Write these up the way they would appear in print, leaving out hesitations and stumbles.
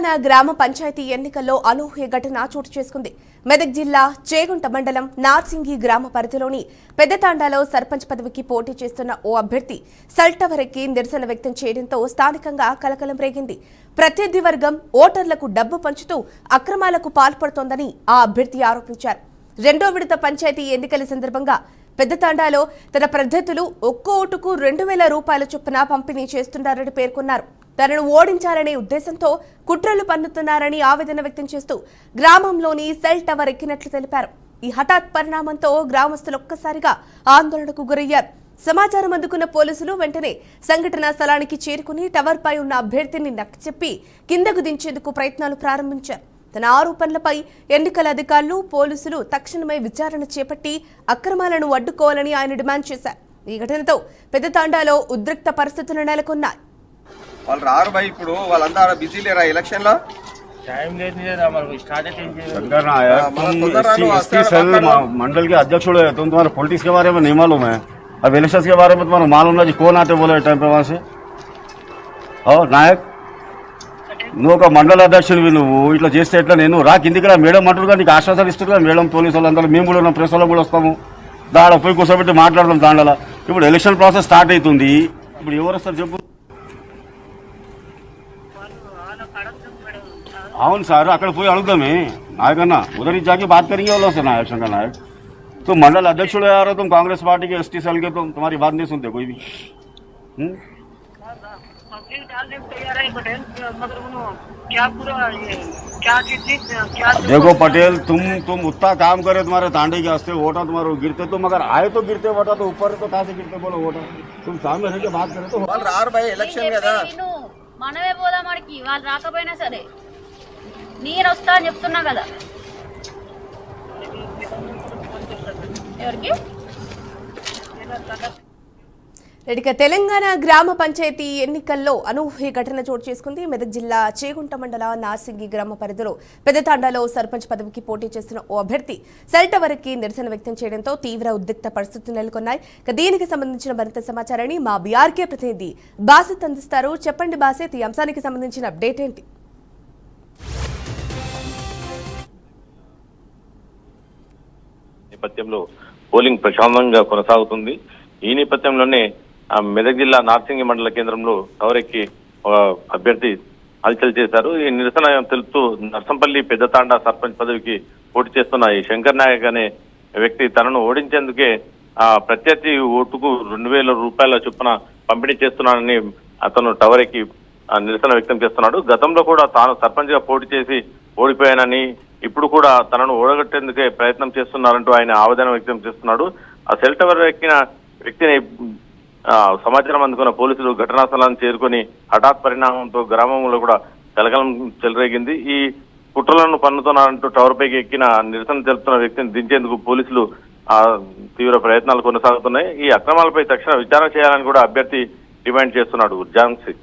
తెలంగాణ గ్రామ పంచాయతీ ఎన్నికల్లో అనూహ్య ఘటన చోటు చేసుకుంది. మెదక్ జిల్లా చేగుంట మండలం నార్సింగి గ్రామ పరిధిలోని పెద్దతాండాలో సర్పంచ్ పదవికి పోటీ చేస్తున్న ఓ అభ్యర్థి సెల్ టవర్ ఎక్కి నిరసన వ్యక్తం చేయడంతో స్థానికంగా కలకలం రేగింది. ప్రత్యర్థి వర్గం ఓటర్లకు డబ్బు పంచుతూ అక్రమాలకు పాల్పడుతోందని ఆ అభ్యర్థి ఆరోపించారు. రెండో విడత పంచాయతీ ఎన్నికల సందర్భంగా పెద్దతాండాలో తన ప్రత్యర్థులు ఒక్కో ఓటుకు 2,000 రూపాయల చొప్పున పంపిణీ చేస్తున్నారని పేర్కొన్నారు. తనను ఓడించాలనే ఉద్దేశంతో కుట్రలు పన్నుతున్నారని ఆవేదన వ్యక్తం చేస్తూ గ్రామంలోని సెల్ టవర్ ఎక్కినట్లు తెలిపారు. ఈ హఠాత్ పరిణామంతో గ్రామస్తులు ఒక్కసారిగా ఆందోళనకు గురయ్యారు. సమాచారం అందుకున్న పోలీసులు వెంటనే సంఘటనా స్థలానికి చేరుకుని టవర్ పై ఉన్న అభ్యర్థిని నచ్చచెప్పి కిందకు దించేందుకు ప్రయత్నాలు ప్రారంభించారు. తన ఆరోపణలపై ఎన్నికల అధికారులు పోలీసులు తక్షణమే విచారణ చేపట్టి అక్రమాలను అడ్డుకోవాలని ఆయన డిమాండ్ చేశారు. ఈ ఘటనతో పెద్దతాండాలో ఉద్రిక్త పరిస్థితులు నెలకొన్నాయి. వాళ్ళు రారు भाई ఇప్పుడు వాళ్ళంతా బిజీ లేరా ఎలక్షన్ లో टाइम లేదు जरा हमारे स्टार्ट शंकर नायक तुम मंडल के अध्यक्ष हो, तुम तुम्हारे पॉलिटिक्स के बारे में नहीं मालूम है। अब इलेक्शन के बारे में तुम्हारा मालूम है जी कौन आते बोले टाइम पे वहां से। और नायक నువ్వు ఒక మండల అధ్యక్షుడివి, నువ్వు ఇట్లా చేస్తే ఎట్లా? నేను రా కిందికి రా, మేడం అంటారుగా నీకు ఆశ్వాసాలు ఇస్తారు. మేడం పోలీసు వాళ్ళందరూ మేము కూడా ఉన్నాం, ప్రెస్ వాళ్ళు కూడా వస్తాము, దాడ పోయి కూర్చోబెట్టి మాట్లాడదాం దాండల. ఇప్పుడు ఎలక్షన్ ప్రాసెస్ స్టార్ట్ అవుతుంది, ఇప్పుడు ఎవరు వస్తారు చెప్పు? అవును సార్, అక్కడ పోయి అడుగుదామే नायक अन्ना, उधर ही जाके बात करेंगे वालों से नायक शंकर नायक। तुम मंडल अध्यक्ष हो यार, तुम कांग्रेस पार्टी के एसटी सेल के, तुम तुम्हारी बात नहीं सुनते कोई भी। देखो पटेल, तुम उतना काम करे तुम्हारे तांडे के वास्ते, वोटा तुम्हारे गिरते, तुम अगर आए तो गिरते वोटा, तो ऊपर तो कहाँ से गिरते बोलो वोटा? तुम सामने रह के बात करे तो రారు भाई ఎలక్షన్ కదా మనమే పోదాం అడికి, వాళ్ళు రాకపోయినా సరే నేను వస్తా అని చెప్తున్నా కదా. ఎవరికి ఇక తెలంగాణ గ్రామ పంచాయతీ ఎన్నికల్లో అనూహ్య ఘటన చోటు చేసుకుంది. మెదక్ జిల్లా చేగుంట మండల నార్సింగి గ్రామ పరిధిలో పెద్దతాండాలో సర్పంచ్ పదవికి పోటీ చేస్తున్న ఓ అభ్యర్థి సెల్ టవర్ కి నిరసన వ్యక్తం చేయడంతో తీవ్ర ఉద్రిక్త పరిస్థితులు నెలకొన్నాయి. దీనికి సంబంధించిన మరింత సమాచారాన్ని మా బీఆర్కే ప్రతినిధి బాసిత్ అందిస్తారు. చెప్పండి బాసిత్, ఈ అంశానికి సంబంధించిన అప్డేట్ ఏంటి? నేపథ్యంలో పోలింగ్ ప్రశాంతంగా కొనసాగుతుంది. ఈ నేపథ్యంలోనే మెదక్ జిల్లా నార్సింగి మండల కేంద్రంలో టవర్ ఎక్కి అభ్యర్థి హల్చల్ చేశారు. ఈ నిరసన తెలుపుతూ నర్సంపల్లి పెద్దతాండా సర్పంచ్ పదవికి పోటీ చేస్తున్న ఈ శంకర్ నాయక్ అనే వ్యక్తి తనను ఓడించేందుకే ప్రత్యర్థి ఓటుకు 2,000 రూపాయల చొప్పున పంపిణీ చేస్తున్నానని అతను టవర్ ఎక్కి నిరసన వ్యక్తం చేస్తున్నాడు. గతంలో కూడా తాను సర్పంచ్ గా పోటీ చేసి ఓడిపోయానని, ఇప్పుడు కూడా తనను ఓడగొట్టేందుకే ప్రయత్నం చేస్తున్నారంటూ ఆయన ఆవేదన వ్యక్తం చేస్తున్నాడు. ఆ సెల్ టవర్ ఎక్కిన వ్యక్తిని సమాచారం అందుకున్న పోలీసులు ఘటనా స్థలాన్ని చేరుకొని హఠాత్ పరిణామంతో గ్రామంలో కూడా కలకలం చెలరేగింది. ఈ కుట్రలను పన్నుతున్నారంటూ టవర్ పైకి ఎక్కిన నిరసన తెలుపుతున్న వ్యక్తిని దించేందుకు పోలీసులు తీవ్ర ప్రయత్నాలు కొనసాగుతున్నాయి. ఈ అక్రమాలపై తక్షణ విచారణ చేయాలని కూడా అభ్యర్థి డిమాండ్ చేస్తున్నాడు. Jhansi.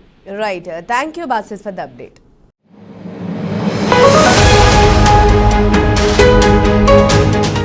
Right, thank you Basit for the update.